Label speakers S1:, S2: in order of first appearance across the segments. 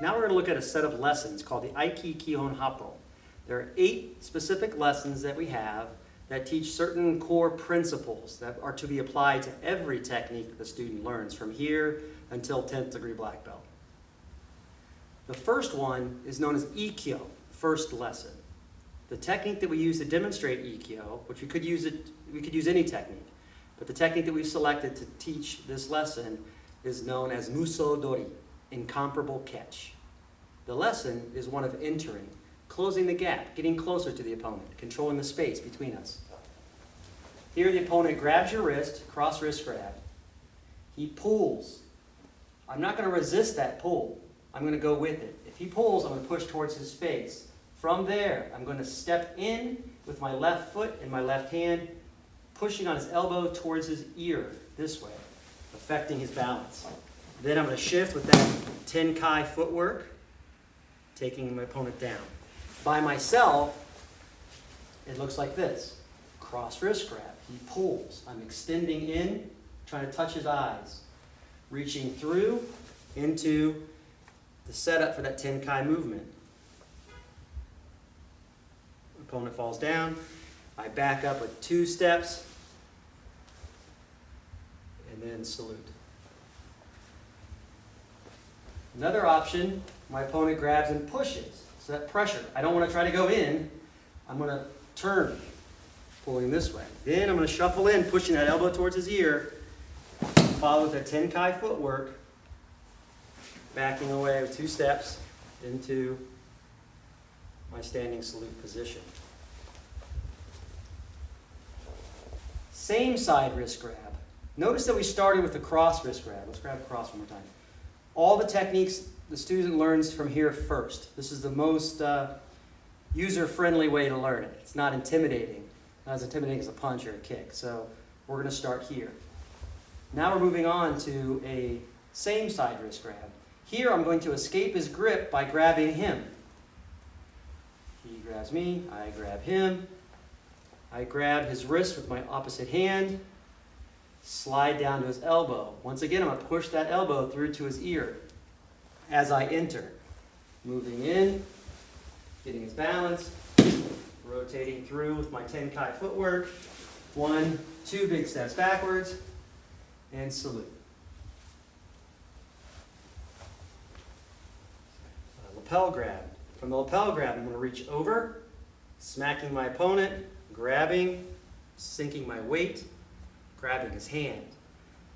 S1: Now we're going to look at a set of lessons called the Aiki Kihon Happo. There are 8 specific lessons that we have that teach certain core principles that are to be applied to every technique that the student learns from here until 10th degree black belt. The first one is known as Ikkyo, first lesson. The technique that we use to demonstrate Ikkyo, which we could use any technique, but the technique that we've selected to teach this lesson is known as Musodori, incomparable catch. The lesson is one of entering, closing the gap, getting closer to the opponent, controlling the space between us. Here the opponent grabs your wrist, cross wrist grab. He pulls. I'm not going to resist that pull. I'm going to go with it. If he pulls, I'm going to push towards his face. From there, I'm going to step in with my left foot and my left hand, pushing on his elbow towards his ear, this way, affecting his balance. Then I'm going to shift with that Tenkai footwork, taking my opponent down. By myself, it looks like this. Cross wrist grab. He pulls. I'm extending in, trying to touch his eyes. Reaching through into the setup for that Tenkai movement. Opponent falls down. I back up with 2 steps. And then salute. Another option, my opponent grabs and pushes. So that pressure. I don't want to try to go in. I'm going to turn, pulling this way. Then I'm going to shuffle in, pushing that elbow towards his ear. Follow with that Tenkai footwork. Backing away with 2 steps into my standing salute position. Same side wrist grab. Notice that we started with the cross wrist grab. Let's grab cross one more time. All the techniques the student learns from here first. This is the most user-friendly way to learn it. It's not intimidating. Not as intimidating as a punch or a kick. So we're going to start here. Now we're moving on to a same side wrist grab. Here I'm going to escape his grip by grabbing him. He grabs me, I grab him. I grab his wrist with my opposite hand, slide down to his elbow. Once again, I'm going to push that elbow through to his ear as I enter. Moving in, getting his balance, rotating through with my Tenkai footwork. 1, 2 big steps backwards, and salute. Lapel grab. From the lapel grab, I'm going to reach over, smacking my opponent, grabbing, sinking my weight, grabbing his hand.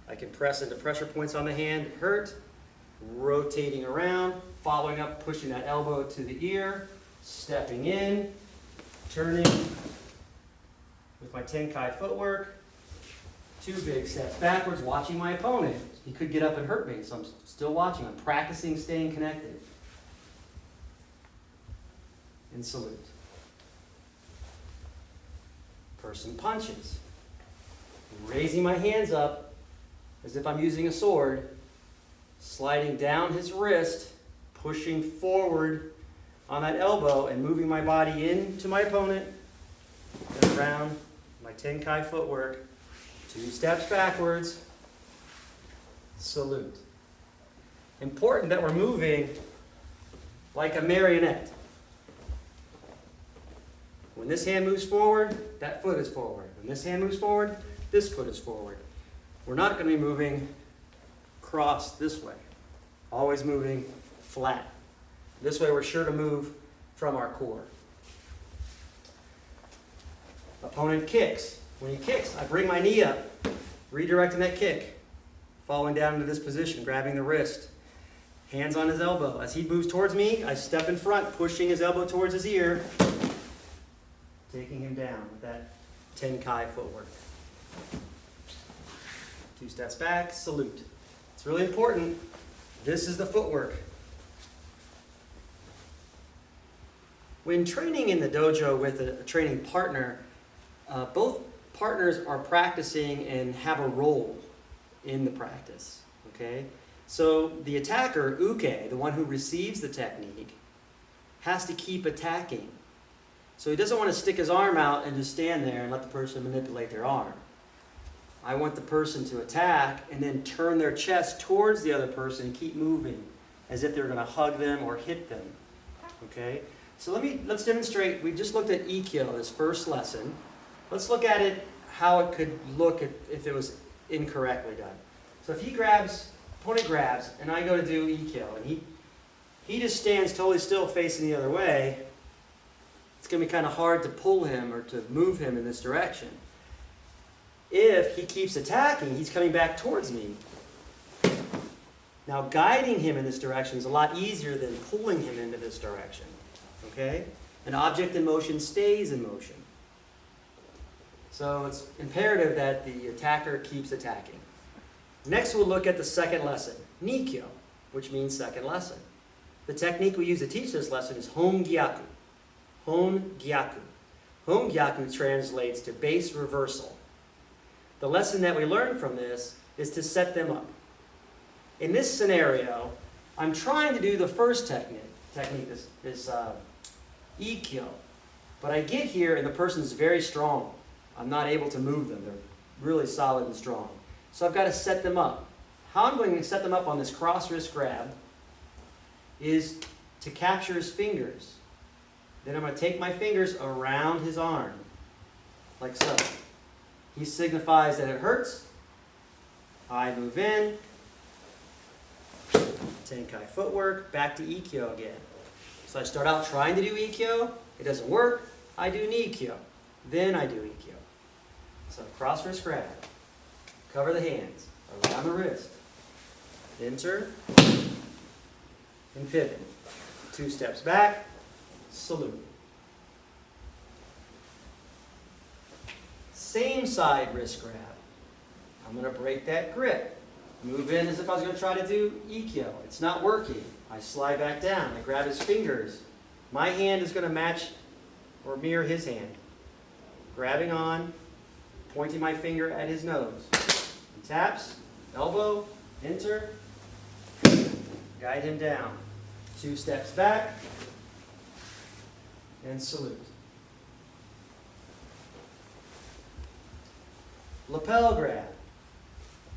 S1: I can press into pressure points on the hand, hurt, rotating around, following up, pushing that elbow to the ear, stepping in, turning with my Tenkai footwork, 2 big steps backwards, watching my opponent. He could get up and hurt me, so I'm still watching. I'm practicing staying connected. And salute. Person punches. Raising my hands up as if I'm using a sword, sliding down his wrist, pushing forward on that elbow and moving my body into my opponent and around my Tenkai footwork, 2 steps backwards, salute. Important that we're moving like a marionette. When this hand moves forward, that foot is forward. When this hand moves forward, this foot is forward. We're not going to be moving cross this way. Always moving flat. This way we're sure to move from our core. Opponent kicks. When he kicks, I bring my knee up, redirecting that kick, falling down into this position, grabbing the wrist. Hands on his elbow. As he moves towards me, I step in front, pushing his elbow towards his ear, taking him down with that Tenkai footwork. 2 steps back, salute. It's really important. This is the footwork. When training in the dojo with a training partner, both partners are practicing and have a role in the practice. Okay? So the attacker, uke, the one who receives the technique, has to keep attacking. So he doesn't want to stick his arm out and just stand there and let the person manipulate their arm. I want the person to attack and then turn their chest towards the other person and keep moving as if they're going to hug them or hit them. Okay? So let's demonstrate. We just looked at Ikkyo, this first lesson. Let's look at it, how it could look if it was incorrectly done. So if opponent grabs, and I go to do Ikkyo, and he just stands totally still facing the other way, it's going to be kind of hard to pull him or to move him in this direction. If he keeps attacking, he's coming back towards me. Now guiding him in this direction is a lot easier than pulling him into this direction. Okay? An object in motion stays in motion. So it's imperative that the attacker keeps attacking. Next we'll look at the second lesson, Nikkyo, which means second lesson. The technique we use to teach this lesson is Hon Gyaku. Hon Gyaku. Hon Gyaku translates to base reversal. The lesson that we learn from this is to set them up. In this scenario, I'm trying to do the first technique, this Ikkyo. But I get here and the person's very strong. I'm not able to move them. They're really solid and strong. So I've got to set them up. How I'm going to set them up on this cross wrist grab is to capture his fingers. Then I'm going to take my fingers around his arm, like so. He signifies that it hurts. I move in. Tenkai footwork, back to Ikkyo again. So I start out trying to do Ikkyo. It doesn't work. I do Nikkyo. Then I do Ikkyo. So cross wrist grab. Cover the hands around the wrist. Enter. And pivot. 2 steps back. Salute. Same side wrist grab. I'm going to break that grip. Move in as if I was going to try to do Ikkyo. It's not working. I slide back down. I grab his fingers. My hand is going to match or mirror his hand. Grabbing on, pointing my finger at his nose. He taps, elbow, enter, guide him down. 2 steps back, and salute. Lapel grab.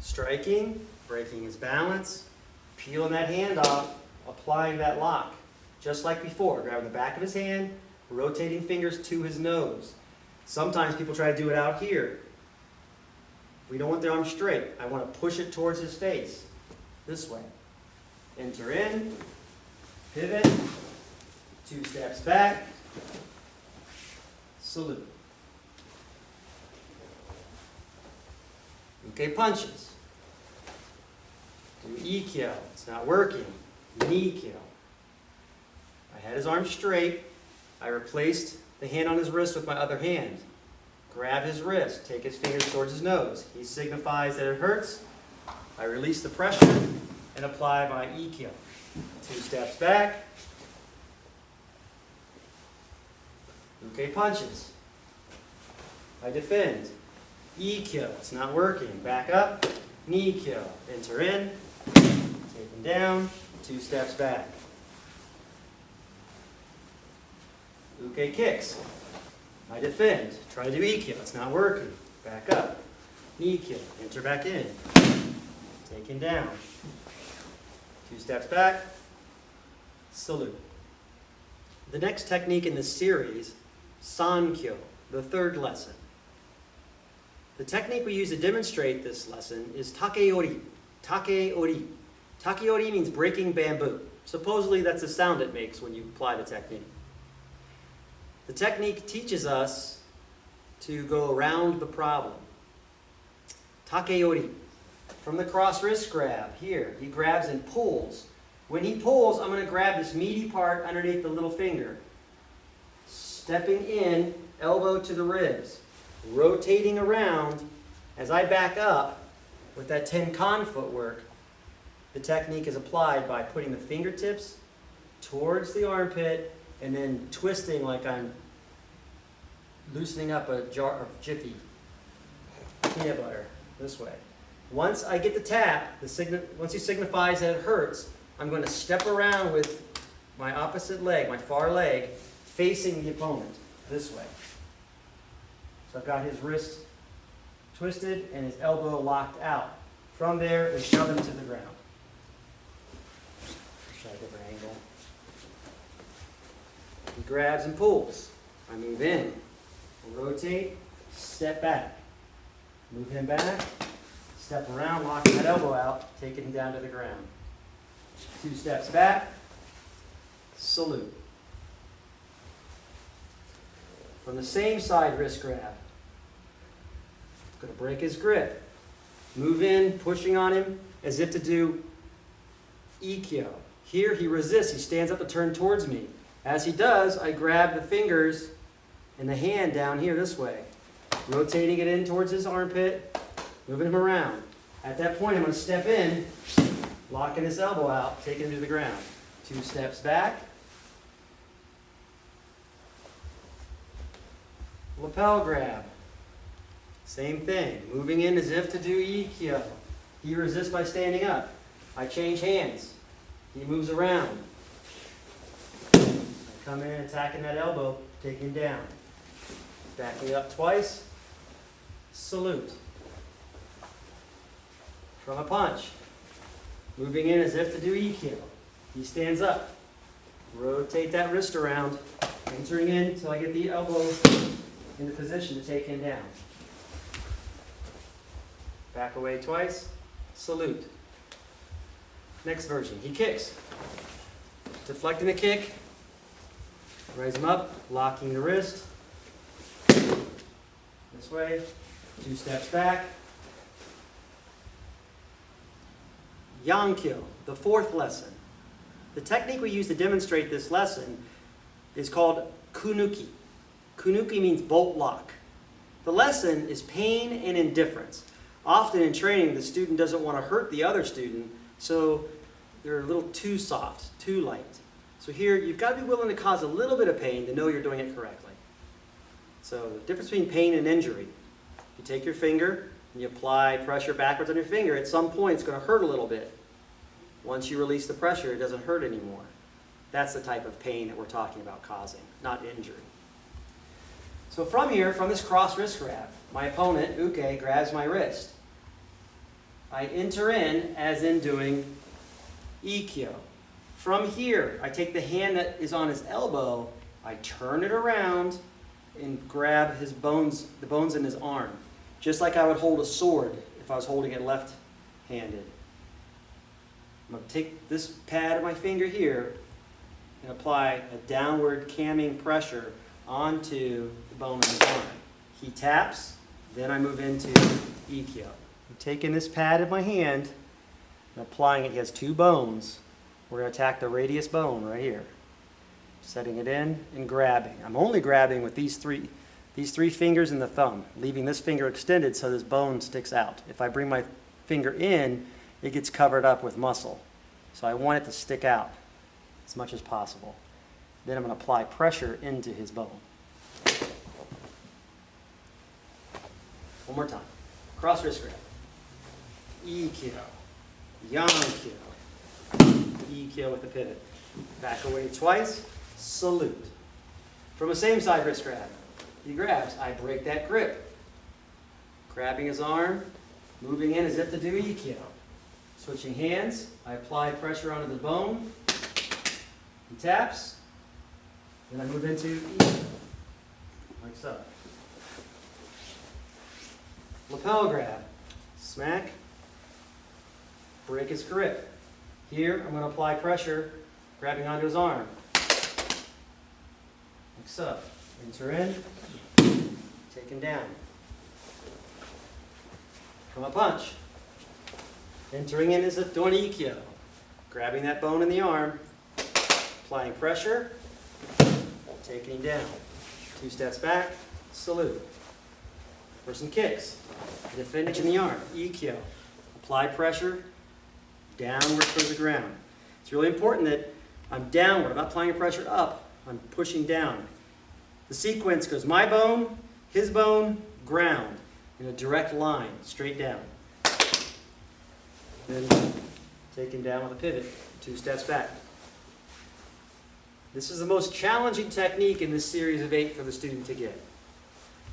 S1: Striking, breaking his balance, peeling that hand off, applying that lock. Just like before, grabbing the back of his hand, rotating fingers to his nose. Sometimes people try to do it out here. We don't want the arm straight. I want to push it towards his face. This way. Enter in, pivot, 2 steps back, salute. Uke punches. Do Ikkyo. It's not working. Nikkyo. I had his arm straight. I replaced the hand on his wrist with my other hand. Grab his wrist. Take his fingers towards his nose. He signifies that it hurts. I release the pressure and apply my Ikkyo. 2 steps back. Uke punches. I defend. Ikkyo. It's not working. Back up. Nikkyo. Enter in. Take him down. 2 steps back. Uke kicks. I defend. Try to do Ikkyo. It's not working. Back up. Nikkyo. Enter back in. Take him down. 2 steps back. Salute. The next technique in this series, Sankyo, the third lesson. The technique we use to demonstrate this lesson is takeori. Takeori. Takeori means breaking bamboo. Supposedly that's the sound it makes when you apply the technique. The technique teaches us to go around the problem. Takeori. From the cross wrist grab, here, he grabs and pulls. When he pulls, I'm going to grab this meaty part underneath the little finger. Stepping in, elbow to the ribs. Rotating around. As I back up with that Tenkan footwork, the technique is applied by putting the fingertips towards the armpit and then twisting like I'm loosening up a jar of Jiffy peanut butter this way. Once I get the tap, once he signifies that it hurts, I'm going to step around with my opposite leg, my far leg, facing the opponent this way. So I've got his wrist twisted and his elbow locked out. From there, we shove him to the ground. Try a different angle. He grabs and pulls. I move in, rotate, step back. Move him back, step around, locking that elbow out, taking him down to the ground. 2 steps back, salute. From the same side, wrist grab. Going to break his grip. Move in, pushing on him as if to do Ikkyo. Here he resists. He stands up to turn towards me. As he does, I grab the fingers and the hand down here this way, rotating it in towards his armpit, moving him around. At that point, I'm going to step in, locking his elbow out, taking him to the ground. 2 steps back. Lapel grab. Same thing, moving in as if to do Ikkyo. He resists by standing up. I change hands. He moves around. I come in, attacking that elbow, taking him down. Backing up twice. Salute. From a punch. Moving in as if to do Ikkyo. He stands up. Rotate that wrist around. Entering in until I get the elbow into position to take him down. Back away twice. Salute. Next version. He kicks. Deflecting the kick. Raise him up. Locking the wrist. This way. 2 steps back. Yankyo, the 4th lesson. The technique we use to demonstrate this lesson is called kunuki. Kunuki means bolt lock. The lesson is pain and indifference. Often in training, the student doesn't want to hurt the other student, so they're a little too soft, too light. So here, you've got to be willing to cause a little bit of pain to know you're doing it correctly. So the difference between pain and injury. You take your finger, and you apply pressure backwards on your finger. At some point, it's going to hurt a little bit. Once you release the pressure, it doesn't hurt anymore. That's the type of pain that we're talking about causing, not injury. So from here, from this cross wrist grab, my opponent, Uke, grabs my wrist. I enter in as in doing Ikkyo. From here, I take the hand that is on his elbow, I turn it around and grab his bones, the bones in his arm, just like I would hold a sword if I was holding it left-handed. I'm going to take this pad of my finger here and apply a downward camming pressure onto the bone in his arm. He taps, then I move into Ikkyo. I'm taking this pad in my hand and applying it. He has 2 bones. We're going to attack the radius bone right here. Setting it in and grabbing. I'm only grabbing with these three fingers and the thumb, leaving this finger extended so this bone sticks out. If I bring my finger in, it gets covered up with muscle. So I want it to stick out as much as possible. Then I'm going to apply pressure into his bone. One more time. Cross wrist grab. Ikkyo. Yankyo. Ikkyo with the pivot. Back away twice. Salute. From the same side wrist grab. He grabs. I break that grip. Grabbing his arm. Moving in as if to do Ikkyo. Switching hands. I apply pressure onto the bone. He taps. Then I move into Ikkyo. Like so. Lapel grab. Smack. Break his grip. Here, I'm going to apply pressure, grabbing onto his arm. Like so. Enter in. Take him down. From a punch. Entering in as if doing Ikkyo. Grabbing that bone in the arm. Applying pressure. Taking him down. 2 steps back. Salute. Person kicks. Defending in the arm. Ikkyo. Apply pressure. Downward towards the ground. It's really important that I'm downward. I'm not applying pressure up. I'm pushing down. The sequence goes my bone, his bone, ground, in a direct line, straight down. Then take him down with a pivot. 2 steps back. This is the most challenging technique in this series of 8 for the student to get.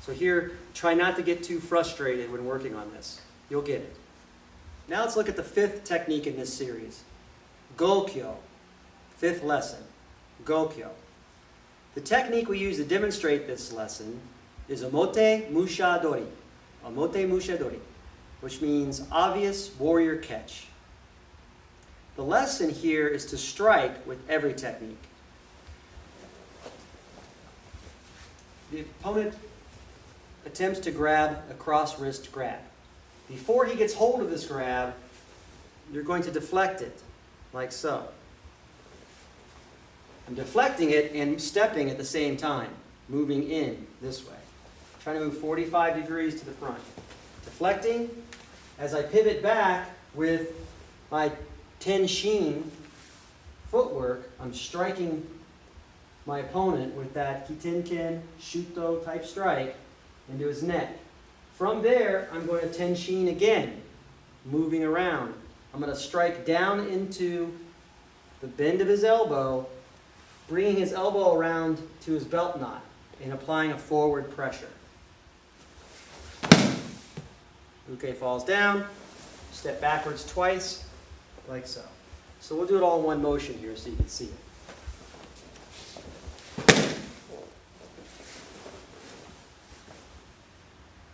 S1: So here, try not to get too frustrated when working on this. You'll get it. Now let's look at the 5th technique in this series, Gokyo. fifth lesson, Gokyo. The technique we use to demonstrate this lesson is Omote Mushadori. Omote Mushadori, which means obvious warrior catch. The lesson here is to strike with every technique. The opponent attempts to grab a cross-wrist grab. Before he gets hold of this grab, you're going to deflect it, like so. I'm deflecting it and stepping at the same time, moving in this way. Trying to move 45 degrees to the front. Deflecting. As I pivot back with my tenshin footwork, I'm striking my opponent with that kitenken shuto type strike into his neck. From there, I'm going to tenshin again, moving around. I'm going to strike down into the bend of his elbow, bringing his elbow around to his belt knot and applying a forward pressure. Uke falls down, step backwards twice, like so. So we'll do it all in one motion here so you can see it.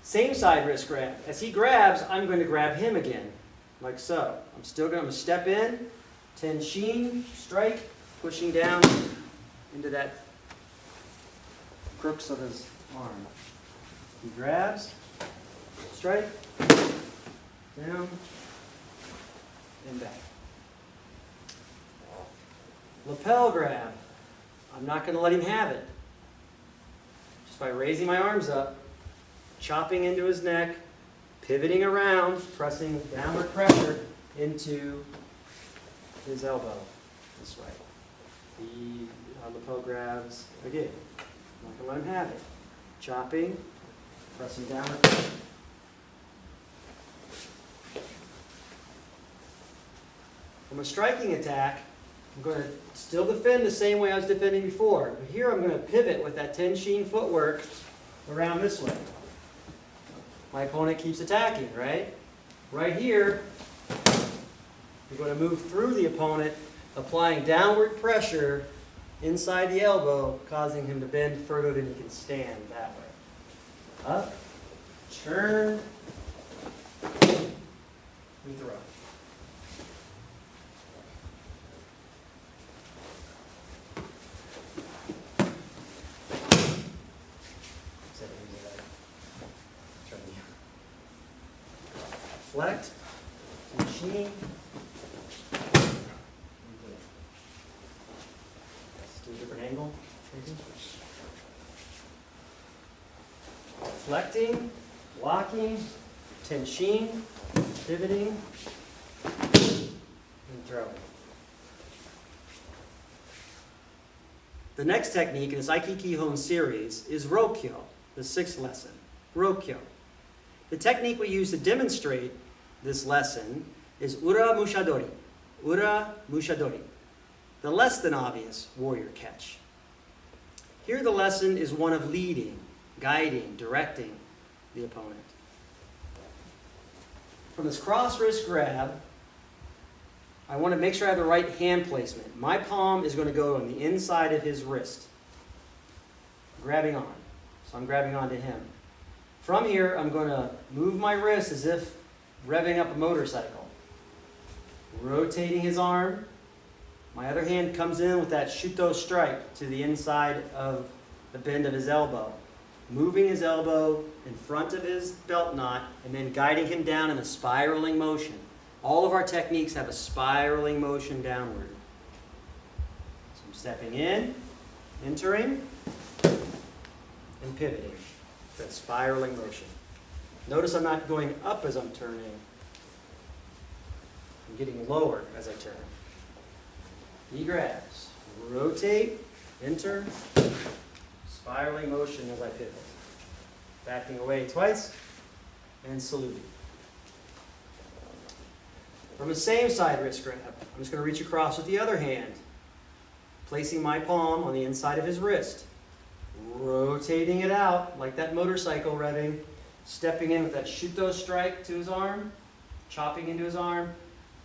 S1: Same side wrist grab. As he grabs, I'm going to grab him again, like so. I'm still going to step in, tenshin, strike, pushing down into that crooks of his arm. He grabs, strike, down, and back. Lapel grab. I'm not going to let him have it. Just by raising my arms up, chopping into his neck, pivoting around, pressing downward pressure into his elbow this way. The lapel grabs again. I'm not going to let him have it. Chopping, pressing downward pressure. From a striking attack, I'm going to still defend the same way I was defending before. But here I'm going to pivot with that tenshin footwork around this way. My opponent keeps attacking, right? Right here, you're going to move through the opponent, applying downward pressure inside the elbow, causing him to bend further than he can stand that way. Up, turn, and throw. Deflect, machine. Let's do a different angle. Deflecting, locking, tenshin, pivoting, and throwing. The next technique in this Aiki Kihon series is Rokyo, the sixth lesson. Rokyo. The technique we use to demonstrate this lesson is Ura Mushadori. Ura Mushadori. The less than obvious warrior catch. Here the lesson is one of leading, guiding, directing the opponent. From this cross wrist grab, I want to make sure I have the right hand placement. My palm is going to go on the inside of his wrist. Grabbing on. So I'm grabbing onto him. From here, I'm going to move my wrist as if revving up a motorcycle. Rotating his arm. My other hand comes in with that shuto strike to the inside of the bend of his elbow. Moving his elbow in front of his belt knot and then guiding him down in a spiraling motion. All of our techniques have a spiraling motion downward. So I'm stepping in, entering, and pivoting. That spiraling motion. Notice I'm not going up as I'm turning. I'm getting lower as I turn. He grabs. Rotate, enter, spiraling motion as I pivot. Backing away twice, and saluting. From the same side wrist grab, I'm just going to reach across with the other hand, placing my palm on the inside of his wrist, rotating it out like that motorcycle revving, stepping in with that shuto strike to his arm, chopping into his arm,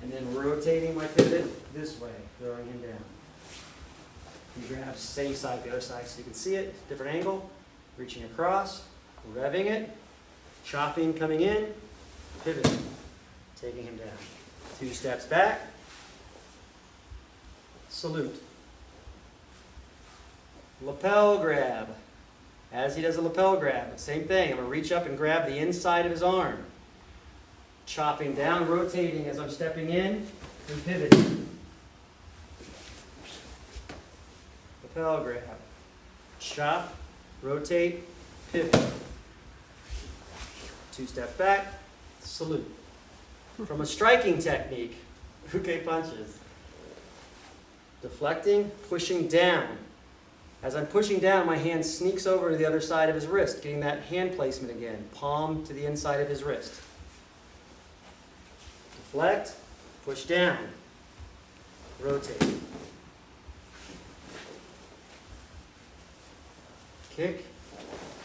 S1: and then rotating my pivot this way, throwing him down. You grab same side, the other side, so you can see it, different angle, reaching across, revving it, chopping, coming in, pivoting, taking him down. 2 steps back, salute. Lapel grab. As he does a lapel grab, same thing. I'm going to reach up and grab the inside of his arm. Chopping down, rotating as I'm stepping in, and pivoting. Lapel grab. Chop, rotate, pivot. 2 steps back, salute. From a striking technique, uke punches. Deflecting, pushing down. As I'm pushing down, my hand sneaks over to the other side of his wrist, getting that hand placement again, palm to the inside of his wrist. Deflect, push down, rotate. Kick,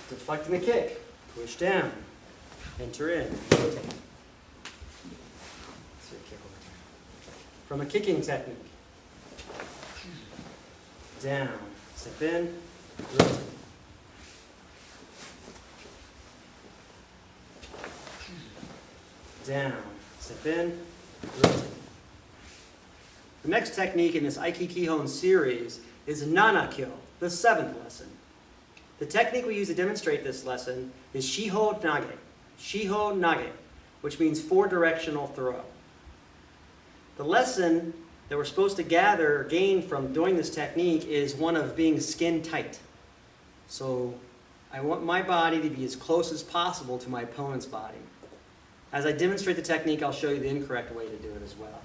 S1: deflecting the kick, push down, enter in, rotate. From a kicking technique, down, step in, rotate. Down, step in, rotate. The next technique in this Aiki Kihon series is Nanakyo, the 7th lesson. The technique we use to demonstrate this lesson is Shiho Nage, which means 4-directional throw. The lesson that we're supposed to gather or gain from doing this technique is one of being skin tight. So I want my body to be as close as possible to my opponent's body. As I demonstrate the technique, I'll show you the incorrect way to do it as well.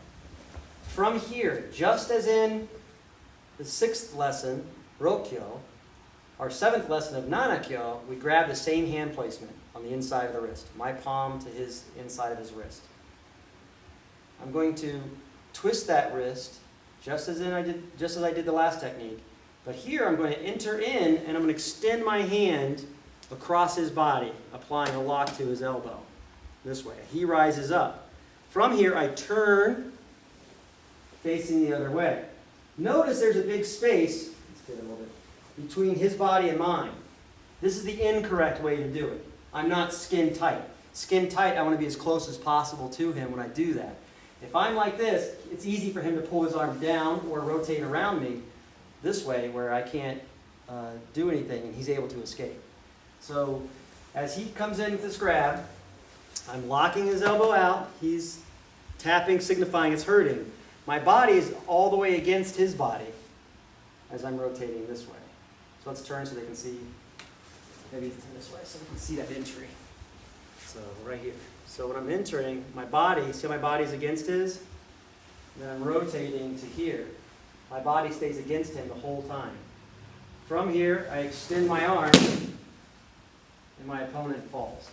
S1: From here, just as in the 6th lesson, Rokyo, our 7th lesson of Nanakyo, we grab the same hand placement on the inside of the wrist, my palm to his inside of his wrist. I'm going to twist that wrist just as I did the last technique. But here I'm going to enter in and I'm going to extend my hand across his body, applying a lock to his elbow. This way. He rises up. From here I turn facing the other way. Notice there's a big space, let's get a little bit, between his body and mine. This is the incorrect way to do it. I'm not skin tight. Skin tight, I want to be as close as possible to him when I do that. If I'm like this, it's easy for him to pull his arm down or rotate around me this way where I can't do anything and he's able to escape. So as he comes in with this grab, I'm locking his elbow out. He's tapping, signifying it's hurting. My body is all the way against his body as I'm rotating this way. So let's turn so they can see. Maybe it's this way so we can see that entry. So right here. So when I'm entering, my body, see how my body's against his? Then I'm rotating to here. My body stays against him the whole time. From here, I extend my arm, and my opponent falls.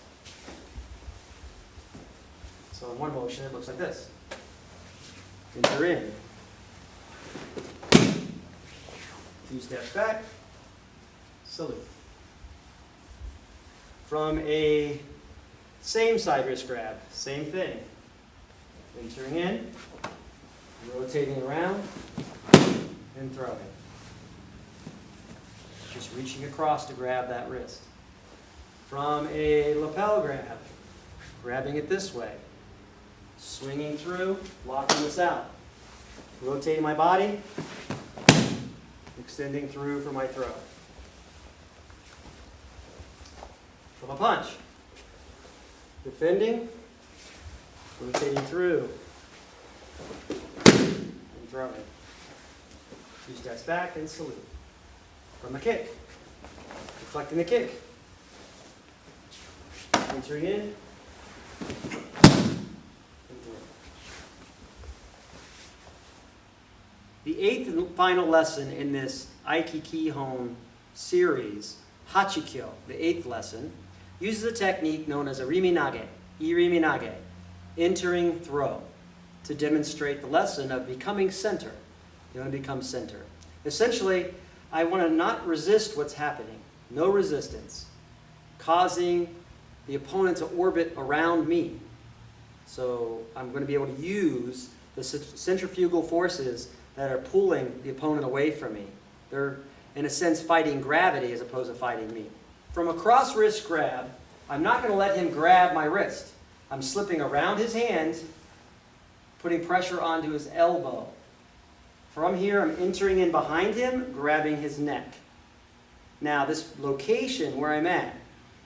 S1: So in one motion, it looks like this. Enter in. 2 steps back, salute. From a same side wrist grab, same thing. Entering in, rotating around, and throwing. Just reaching across to grab that wrist. From a lapel grab, grabbing it this way. Swinging through, locking this out. Rotating my body, extending through for my throw. From a punch. Defending, rotating through, and throwing. 2 steps back and salute. From a kick, deflecting the kick. Entering in, and through. The 8th and final lesson in this Aiki Kihon series, Hachikyo, the 8th lesson, uses a technique known as a iriminage, entering throw, to demonstrate the lesson of becoming center. You want to become center. Essentially, I want to not resist what's happening, no resistance, causing the opponent to orbit around me. So I'm going to be able to use the centrifugal forces that are pulling the opponent away from me They're, in a sense, fighting gravity as opposed to fighting me. From a cross wrist grab, I'm not going to let him grab my wrist. I'm slipping around his hand, putting pressure onto his elbow. From here, I'm entering in behind him, grabbing his neck. Now, this location where I'm at,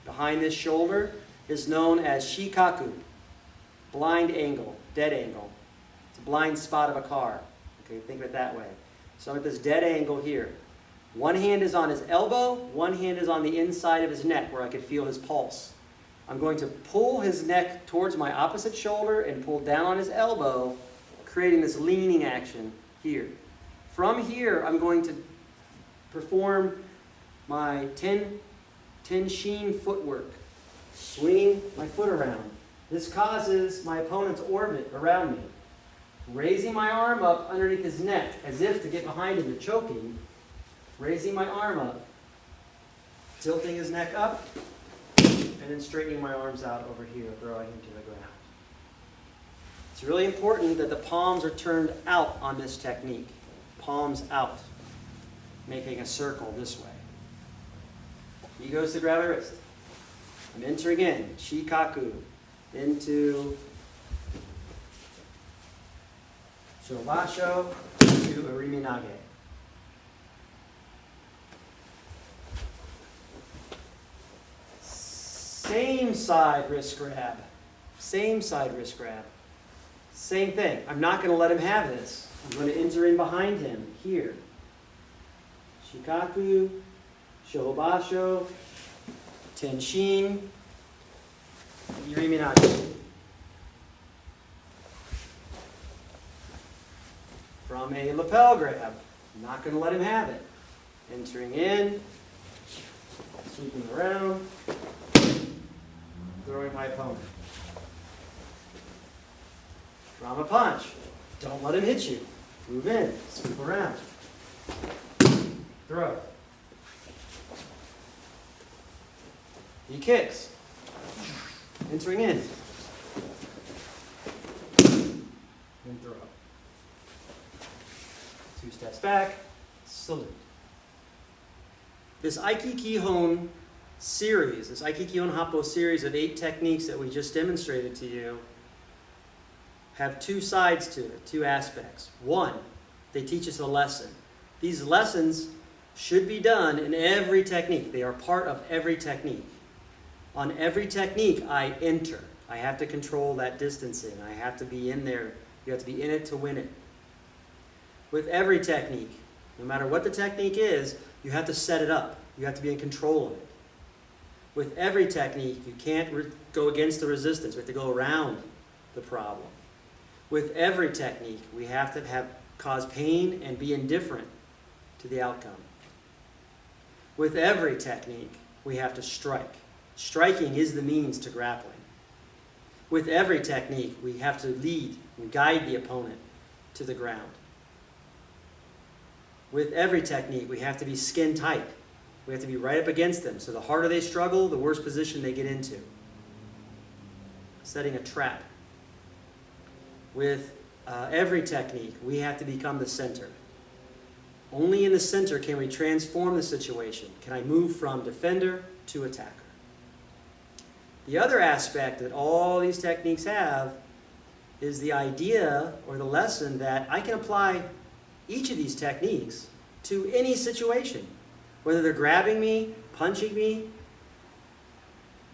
S1: behind this shoulder, is known as shikaku, blind angle, dead angle. It's a blind spot of a car. Okay, think of it that way. So I'm at this dead angle here. One hand is on his elbow, one hand is on the inside of his neck where I could feel his pulse. I'm going to pull his neck towards my opposite shoulder and pull down on his elbow, creating this leaning action here. From here, I'm going to perform my tenshin footwork, swinging my foot around. This causes my opponent's orbit around me. Raising my arm up underneath his neck, as if to get behind him to choke him. Raising my arm up, tilting his neck up, and then straightening my arms out over here, throwing him to the ground. It's really important that the palms are turned out on this technique. Palms out, making a circle this way. He goes to grab my wrist. I'm entering in, shikaku, into shobasho, to ariminage. Same side wrist grab. Same side wrist grab. Same thing. I'm not going to let him have this. I'm going to enter in behind him here. Shikaku, shobasho, tenshin, ariminage. From a lapel grab. I'm not going to let him have it. Entering in, sweeping around, throwing my opponent. From a punch. Don't let him hit you. Move in, sweep around. Throw. He kicks. Entering in. And throw. 2 steps back, salute. This Aiki Kihon series, this Aiki Kihon Happo series of 8 techniques that we just demonstrated to you, have 2 sides to it, 2 aspects. One, they teach us a lesson. These lessons should be done in every technique. They are part of every technique. On every technique, I enter. I have to control that distancing. I have to be in there. You have to be in it to win it. With every technique, no matter what the technique is, you have to set it up. You have to be in control of it. With every technique, you can't go against the resistance. We have to go around the problem. With every technique, we have to cause pain and be indifferent to the outcome. With every technique, we have to strike. Striking is the means to grappling. With every technique, we have to lead and guide the opponent to the ground. With every technique, we have to be skin tight. We have to be right up against them. So the harder they struggle, the worse position they get into. Setting a trap. With every technique, we have to become the center. Only in the center can we transform the situation. Can I move from defender to attacker? The other aspect that all these techniques have is the idea or the lesson that I can apply each of these techniques to any situation. Whether they're grabbing me, punching me,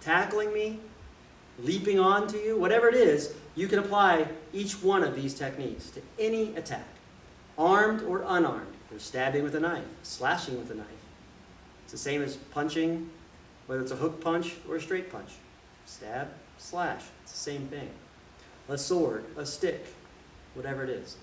S1: tackling me, leaping onto you, whatever it is, you can apply each one of these techniques to any attack, armed or unarmed. They're stabbing with a knife, slashing with a knife. It's the same as punching, whether it's a hook punch or a straight punch. Stab, slash, it's the same thing. A sword, a stick, whatever it is.